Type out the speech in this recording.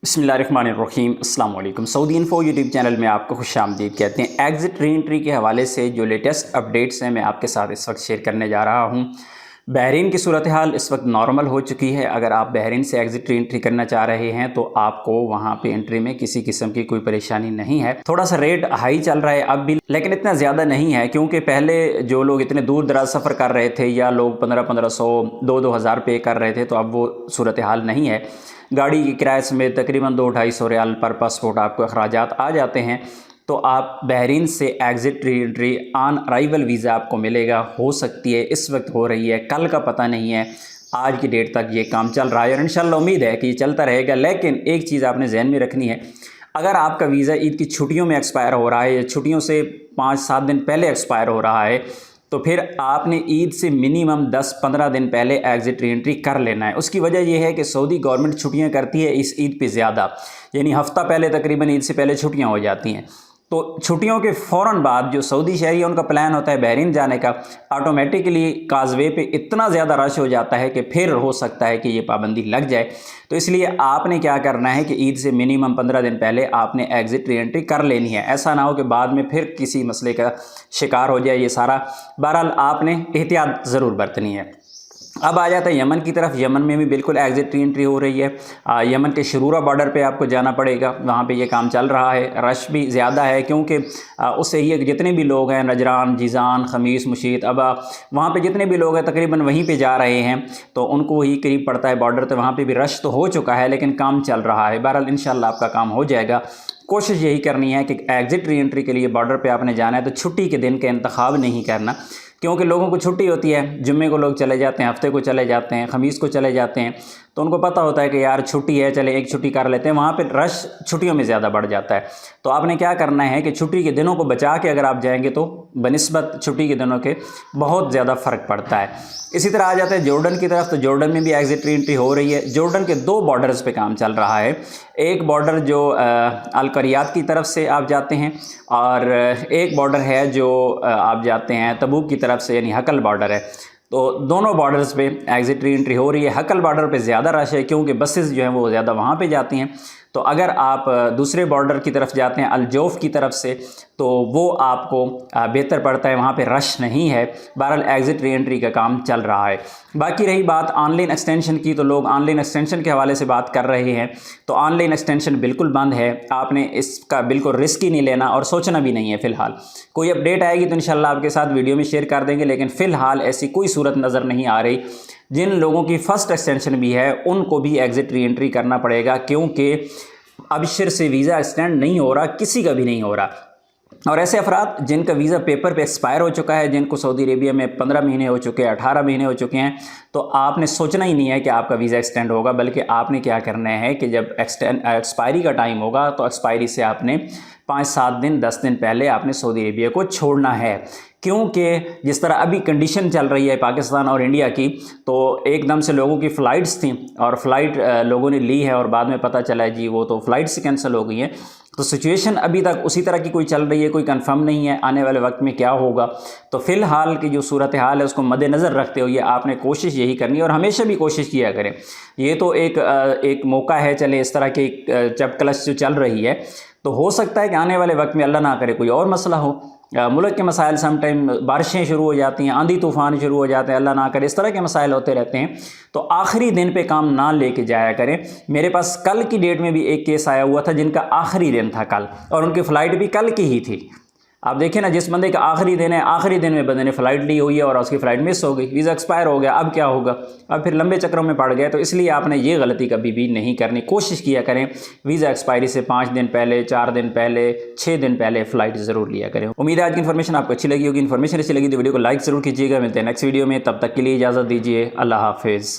बिस्मिल्लाहिर्रहमानिर्रहीम अस्सलाम वालेकुम। सऊदी इन्फो यूट्यूब चैनल में आपको खुशामदीद कहते हैं। एग्ज़िट री एंट्री के हवाले से जो लेटेस्ट अपडेट्स हैं मैं आपके साथ इस वक्त शेयर करने जा रहा हूं। बहरीन की सूरत हाल इस वक्त नॉर्मल हो चुकी है। अगर आप बहरीन से एग्ज़िट री एंट्री करना चाह रहे हैं तो आपको वहां पे एंट्री में किसी किस्म की कोई परेशानी नहीं है। थोड़ा सा रेट हाई चल रहा है अब भी, लेकिन इतना ज़्यादा नहीं है, क्योंकि पहले जो लोग इतने दूर दराज सफ़र कर रहे थे या लोग 1500 2-2 हज़ार पे कर रहे थे, तो अब वो सूरत हाल नहीं है। गाड़ी की किराए समेत तकरीबन 200-250 रियाल पर पासपोर्ट आपको अखराजात आ जाते हैं। तो आप बहरीन से exit re entry on arrival visa आपको मिलेगा। हो सकती है इस वक्त हो रही है, कल का पता नहीं है। आज की डेट तक ये काम चल रहा है और इंशाल्लाह उम्मीद है कि ये चलता रहेगा। लेकिन एक चीज़ आपने जहन में रखनी है, अगर आपका वीज़ा ईद की छुट्टियों में एक्सपायर हो रहा है या छुट्टियों से 5-7 दिन पहले एक्सपायर हो रहा है, तो फिर आपने ईद से मिनिमम 10-15 दिन पहले एग्ज़िट री एंट्री कर लेना है। उसकी वजह यह है कि सऊदी गवर्नमेंट छुट्टियां करती है इस ईद पे ज़्यादा, यानी हफ़्ता पहले तकरीबन ईद से पहले छुट्टियां हो जाती हैं। तो छुट्टियों के फ़ौरन बाद जो सऊदी शहरी है उनका प्लान होता है बहरीन जाने का, ऑटोमेटिकली काज़वे पे इतना ज़्यादा रश हो जाता है कि फिर हो सकता है कि ये पाबंदी लग जाए। तो इसलिए आपने क्या करना है कि ईद से मिनिमम 15 दिन पहले आपने एग्ज़िट री एंट्री कर लेनी है। ऐसा ना हो कि बाद में फिर किसी मसले का शिकार हो जाए ये सारा। बहरहाल आपने एहतियात ज़रूर बरतनी है। अब आ जाता है यमन की तरफ। यमन में भी बिल्कुल एग्ज़िट री एंट्री हो रही है। यमन के शुरूरा बॉर्डर पे आपको जाना पड़ेगा, वहाँ पे ये काम चल रहा है। रश भी ज़्यादा है क्योंकि उस एरिया के जितने भी लोग हैं, नजरान, जीज़ान, खमीस, मुशीत, अब वहाँ पे जितने भी लोग हैं तकरीबन वहीं पे जा रहे हैं, तो उनको वही करीब पड़ता है बॉर्डर। तो वहाँ पर भी रश तो हो चुका है लेकिन काम चल रहा है। बहरहाल इंशाल्लाह आपका काम हो जाएगा। कोशिश यही करनी है कि एग्ज़िट री एंट्री के लिए बॉर्डर पे आपने जाना है तो छुट्टी के दिन का इंतखाब नहीं करना, क्योंकि लोगों को छुट्टी होती है। जुम्मे को लोग चले जाते हैं, हफ्ते को चले जाते हैं, खमीस को चले जाते हैं, तो उनको पता होता है कि यार छुट्टी है, चले एक छुट्टी कर लेते हैं। वहाँ पे रश छुट्टियों में ज़्यादा बढ़ जाता है। तो आपने क्या करना है कि छुट्टी के दिनों को बचा के अगर आप जाएंगे तो बनिस्बत छुट्टी के दिनों के बहुत ज़्यादा फ़र्क पड़ता है। इसी तरह आ जाते हैं जॉर्डन की तरफ। तो जॉर्डन में भी एग्ज़िट री एंट्री हो रही है। जॉर्डन के 2 बॉर्डर्स पे काम चल रहा है। एक बॉर्डर जो अल करियात की तरफ से आप जाते हैं और एक बॉर्डर है जो आप जाते हैं तबूक की तरफ से, यानी हकल बॉर्डर है। तो दोनों बॉर्डर्स पे एग्ज़िट री एंट्री हो रही है। हकल बॉर्डर पे ज़्यादा रश है क्योंकि बसेस जो हैं वो ज़्यादा वहाँ पे जाती हैं। तो अगर आप दूसरे बॉर्डर की तरफ जाते हैं अल-जौफ की तरफ से, तो वो आपको बेहतर पड़ता है, वहाँ पे रश नहीं है। बहरहाल एग्ज़िट री एंट्री का काम चल रहा है। बाकी रही बात ऑनलाइन एक्सटेंशन की, तो लोग ऑनलाइन एक्सटेंशन के हवाले से बात कर रहे हैं। तो ऑनलाइन एक्सटेंशन बिल्कुल बंद है। आपने इसका बिल्कुल रिस्क ही नहीं लेना और सोचना भी नहीं है। फ़िलहाल कोई अपडेट आएगी तो इंशाल्लाह आपके साथ वीडियो में शेयर कर देंगे, लेकिन फ़िलहाल ऐसी कोई सूरत नज़र नहीं आ रही। जिन लोगों की फ़र्स्ट एक्सटेंशन भी है उनको भी एग्ज़िट री एंट्री करना पड़ेगा, क्योंकि अबशर से वीज़ा एक्सटेंड नहीं हो रहा, किसी का भी नहीं हो रहा। और ऐसे अफराद जिनका वीज़ा पेपर पे एक्सपायर हो चुका है, जिनको सऊदी अरेबिया में 15 महीने हो चुके हैं, 18 महीने हो चुके हैं, तो आपने सोचना ही नहीं है कि आपका वीज़ा एक्सटेंड होगा, बल्कि आपने क्या करना है कि जब एक्सपायरी का टाइम होगा तो एक्सपायरी से आपने 5-7 दिन 10 दिन पहले आपने सऊदी अरेबिया को छोड़ना है। क्योंकि जिस तरह अभी कंडीशन चल रही है पाकिस्तान और इंडिया की, तो एकदम से लोगों की फ़्लाइट्स थी और फ़्लाइट लोगों ने ली है और बाद में पता चला है जी वो तो फ़्लाइट्स कैंसिल हो गई हैं। तो सिचुएशन अभी तक उसी तरह की कोई चल रही है, कोई कंफर्म नहीं है आने वाले वक्त में क्या होगा। तो फ़िलहाल की जो सूरत हाल है उसको मद्देनज़र रखते हुए आपने कोशिश यही करनी है और हमेशा भी कोशिश किया करें। ये तो एक मौका है, चले इस तरह की चपकलश जो चल रही है, तो हो सकता है कि आने वाले वक्त में अल्लाह ना करे कोई और मसला हो। मुल्क के मसाइल समटाइम बारिशें शुरू हो जाती हैं, आंधी तूफ़ान शुरू हो जाते हैं, अल्लाह ना करे, इस तरह के मसाइल होते रहते हैं। तो आखिरी दिन पे काम ना लेके जाया करें। मेरे पास कल की डेट में भी एक केस आया हुआ था जिनका आखिरी दिन था कल, और उनकी फ़्लाइट भी कल की ही थी। आप देखें ना, जिस बंदे का आखिरी दिन है, आखिरी दिन में बंदे ने फ़्लाइट ली हुई है और उसकी फ़्लाइट मिस हो गई, वीज़ा एक्सपायर हो गया। अब क्या होगा? अब फिर लंबे चक्रों में पड़ गए। तो इसलिए आपने ये गलती कभी भी नहीं करनी। कोशिश किया करें वीज़ा एक्सपायरी से 5 दिन पहले, 4 दिन पहले, 6 दिन पहले फ़्लाइट ज़रूर लिया करें। उम्मीद है आज की इन्फॉर्मेशन आपको अच्छी लगी होगी। इन्फॉर्मेशन अच्छी लगी तो वीडियो को लाइक ज़रूर कीजिएगा। मिलते हैं नेक्स्ट वीडियो में, तब तक के लिए इजाज़त दीजिए। अल्लाह हाफिज़।